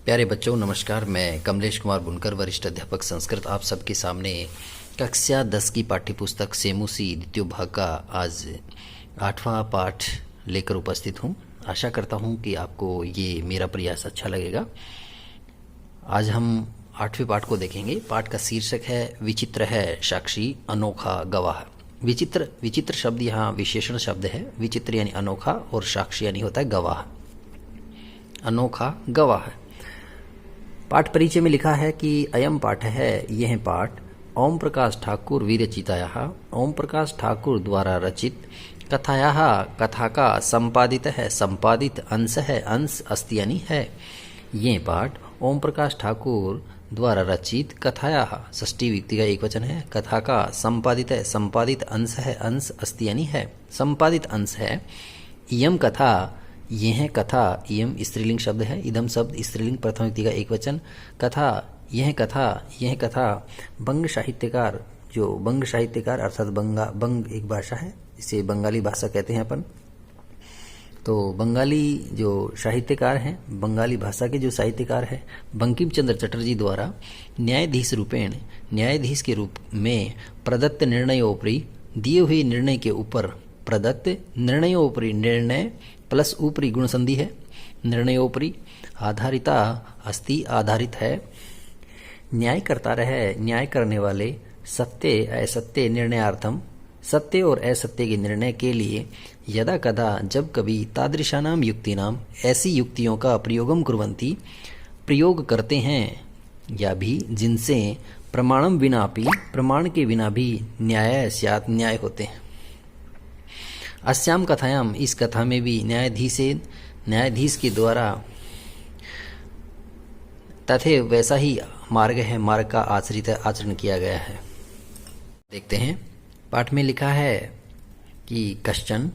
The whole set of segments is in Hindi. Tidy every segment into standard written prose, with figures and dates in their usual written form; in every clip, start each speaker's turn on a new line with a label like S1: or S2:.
S1: प्यारे बच्चों नमस्कार। मैं कमलेश कुमार बुनकर, वरिष्ठ अध्यापक संस्कृत, आप सबके सामने कक्षा 10 की पाठ्यपुस्तक सेमुसी द्वितीय भाग का आज 8वां पाठ लेकर उपस्थित हूँ। आशा करता हूँ कि आपको ये मेरा प्रयास अच्छा लगेगा। आज हम 8वें पाठ को देखेंगे। पाठ का शीर्षक है विचित्र है साक्षी अनोखा गवाह। विचित्र शब्द यहाँ विशेषण शब्द है। विचित्र यानी अनोखा और साक्षी यानी होता है गवाह। अनोखा गवाह। पाठ परिचय में लिखा है कि अयम पाठ है, यह पाठ ओम प्रकाश ठाकुर विरचितायाः, ओम प्रकाश ठाकुर द्वारा रचित कथायाः, कथा का संपादित है, संपादित अंश है, अंश अस्ति यानी है। ये पाठ ओम प्रकाश ठाकुर द्वारा रचित कथायाः, षष्ठी व्यक्ति का एक वचन है, कथा का संपादित है, संपादित अंश है, अंश अस्ति यानी है, संपादित अंश है। इयम कथा, यह कथा, इयम स्त्रीलिंग शब्द है, इदम शब्द स्त्रीलिंग प्रथम व्यक्ति का एक वचन, कथा, यह कथा बंग साहित्यकार, जो बंग साहित्यकार अर्थात बंग एक भाषा है, इसे बंगाली भाषा कहते हैं अपन। तो बंगाली जो साहित्यकार हैं, बंगाली भाषा के जो साहित्यकार हैं, बंकिम चंद्र चटर्जी द्वारा न्यायाधीश रूपेण, न्यायाधीश के रूप में प्रदत्त निर्णयोपरि, दिए हुए निर्णय के ऊपर, प्रदत्त निर्णयोपरि, निर्णय प्लस ऊपरी गुण संधि है, निर्णयोपरि आधारिता अस्ति आधारित है, न्याय करता रहे, न्याय करने वाले, सत्य असत्य निर्णयार्थम, सत्य और असत्य के निर्णय के लिए, यदा कदा जब कभी, तादृशानाम युक्तिनाम, ऐसी युक्तियों का प्रयोगम कुर्वन्ति, प्रयोग करते हैं, या भी जिनसे प्रमाणम विनापि, प्रमाण के बिना भी न्याय स्यात्, न्याय होते हैं। अस्याम कथायाम, इस कथा में भी न्यायाधीश के द्वारा तथे वैसा ही मार्ग है, मार्ग का आचरण किया गया है। देखते हैं। पाठ में लिखा है कि कश्चन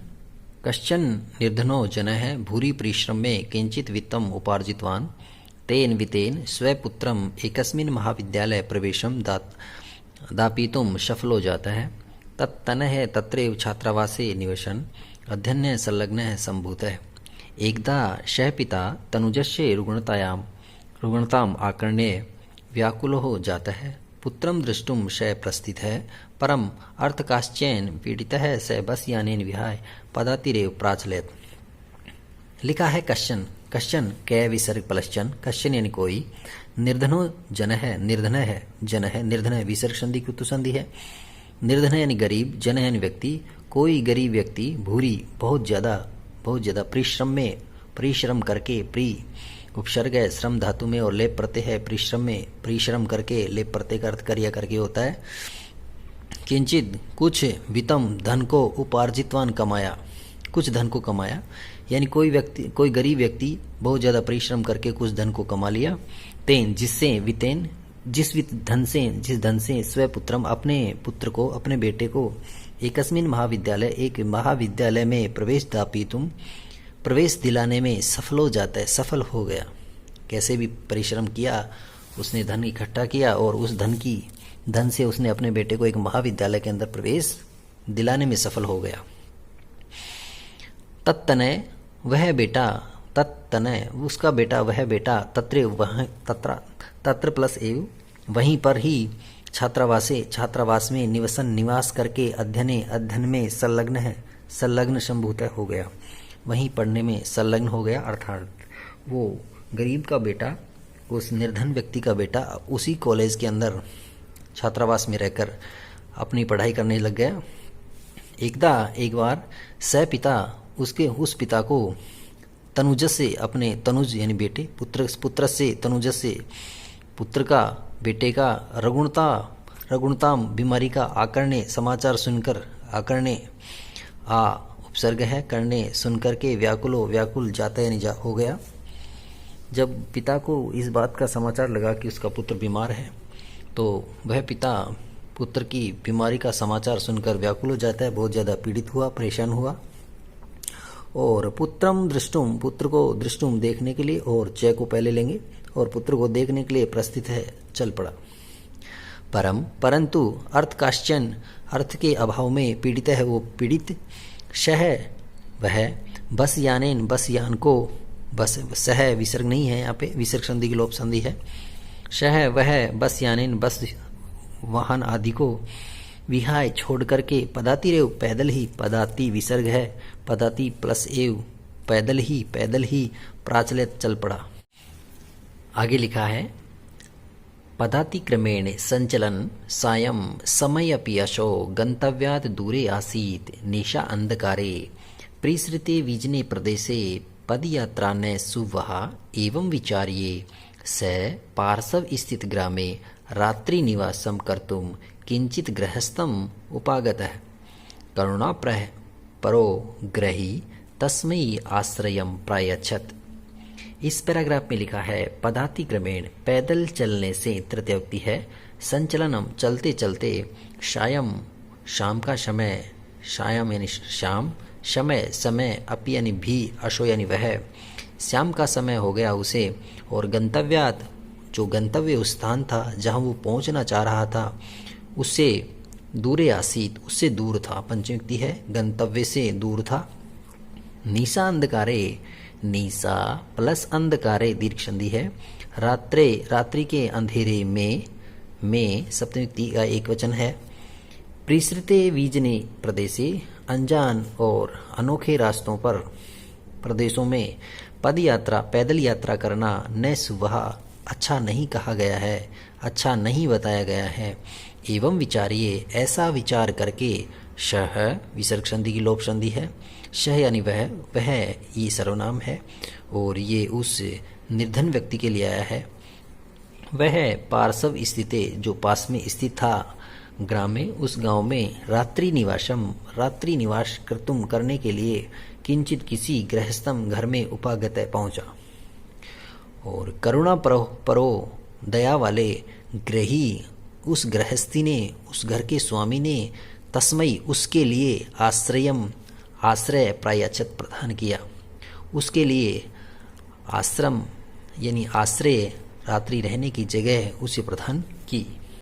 S1: निर्धनो जनः भूरि परिश्रम में किंचित वित्तम उपार्जितवान, तेन वित्तेन स्वपुत्रम एकस्मिन् महाविद्यालय प्रवेशम दापितुम सफलो जाता है। तत्तनः तत्रैव छात्रावासे निवसन् अध्ययने संलग्नः सम्भूतः। एकदा सः पिता तनुजस्य रुग्णताम् आकर्ण्य व्याकुलो जातः। पुत्रं द्रष्टुं सः प्रस्थितः, परम् अर्थकाश्चेन पीडितः सः बसयानेन विहाय पदातिरेव प्राचलयत्। लिखा है कश्चन कै विसर्ग पलश्चन, कश्चन यानी कोई, निर्धनो जनः, निर्धन है, निर्धन है विसर्ग संधि की संधि है, निर्धन यानी गरीब, जन यानी व्यक्ति, कोई गरीब व्यक्ति, भूरी बहुत ज्यादा, परिश्रम करके, प्री उपसर्ग है श्रम धातु में और लेप प्रत्यय है परिश्रम में, परिश्रम करके, लेप प्रत्यय का अर्थ करिया करके होता है। किंचित कुछ, वितम धन को, उपार्जितवान कमाया, कुछ धन को कमाया, यानी कोई गरीब व्यक्ति बहुत ज्यादा परिश्रम करके कुछ धन को कमा लिया। तेन जिससे, वितेन जिस धन से स्वपुत्रम अपने पुत्र को, अपने बेटे को, एकस्मिन महाविद्यालय, एक महाविद्यालय में प्रवेश दिलाने में सफल हो जाता है, सफल हो गया। कैसे भी परिश्रम किया, उसने धन इकट्ठा किया और उस धन से उसने अपने बेटे को एक महाविद्यालय के अंदर प्रवेश दिलाने में सफल हो गया। तत्तनय वह बेटा, तत्तनय उसका बेटा, वह बेटा, तत्र प्लस एव वहीं पर ही, छात्रावास में, निवास करके, अध्ययन में संलग्न संभूत हो गया, वहीं पढ़ने में संलग्न हो गया। अर्थात वो गरीब का बेटा, उस निर्धन व्यक्ति का बेटा उसी कॉलेज के अंदर छात्रावास में रहकर अपनी पढ़ाई करने लग गया। एक बार पिता, उस पिता को तनुज से, अपने तनुज यानी बेटे, पुत्र से, तनुज से, पुत्र का, बेटे का, रगुणताम बीमारी का, आकरणे समाचार सुनकर, आकरणे उपसर्ग है, करने सुनकर के, व्याकुल जाता यानी हो गया। जब पिता को इस बात का समाचार लगा कि उसका पुत्र बीमार है, तो वह पिता पुत्र की बीमारी का समाचार सुनकर व्याकुल हो जाता है, बहुत ज़्यादा पीड़ित हुआ, परेशान हुआ। और पुत्र को दृष्टुम देखने के लिए, और च को पहले लेंगे, और पुत्र को देखने के लिए प्रस्थित है, चल पड़ा। परंतु अर्थकाश्चन, अर्थ के अभाव में, पीड़ित है वो पीड़ित, शह वह, बस यान को बस सह विसर्ग नहीं है, यहाँ पे विसर्ग संधि की लोप संधि है। शह वह बस यानी बस वाहन आदि को विहाय छोड़ करके पदाति रेव पैदल ही, पदाति विसर्ग है, पदाति प्लस एव पैदल ही प्राचलित चल पड़ा। आगे लिखा है पदाति क्रमेण संचलन सायं समयपि अशो गंतव्यात् दूरे आसीत् निशा अंधकारे प्रीसृते विजने प्रदेशे पदयात्रा न सुवहा एवं विचार्ये स पार्श्व स्थित ग्रामे रात्रि निवासं कर्तुं किंचित गृहस्थम उपागतः करुणाप्रह परो ग्रही तस्मै आश्रयं प्रायच्छत्। इस पैराग्राफ में लिखा है पदाति क्रमेण पैदल चलने से तृतीय व्यक्ति है, संचलनम चलते चलते, शायम शाम का समय, शायम यानी शाम, समय समय, अपि यानी भी, अशो यानी वह, शाम का समय हो गया उसे, और गंतव्यात जो गंतव्य स्थान था जहाँ वो पहुँचना चाह रहा था उससे दूरे आसीत उससे दूर था, पंचमी व्यक्ति है, गंतव्य से दूर था। निशा अंधकारे, निशा प्लस अंधकारे दीर्घ संधि है, रात्रि के अंधेरे में सप्तमी व्यक्ति का एक वचन है। प्रीसृते विजने प्रदेशे अनजान और अनोखे रास्तों पर प्रदेशों में पद यात्रा पैदल यात्रा करना न सुबह अच्छा नहीं कहा गया है, अच्छा नहीं बताया गया है। एवं विचारिए ऐसा विचार करके, शह विसर्ग संधि की लोप संधि है, शह यानी वह ये सर्वनाम है और ये उस निर्धन व्यक्ति के लिए आया है। वह पार्श्व स्थित जो पास में स्थित था ग्राम में, उस गांव में रात्रि निवास कर्तुम करने के लिए किंचित किसी गृहस्थम घर में उपागत पहुंचा। और करुणा परो दया वाले ग्रही उस गृहस्थी ने, उस घर के स्वामी ने, तस्मई उसके लिए आश्रय प्रायच्छत प्रदान किया, उसके लिए आश्रम यानी आश्रय रात्रि रहने की जगह उसे प्रदान की।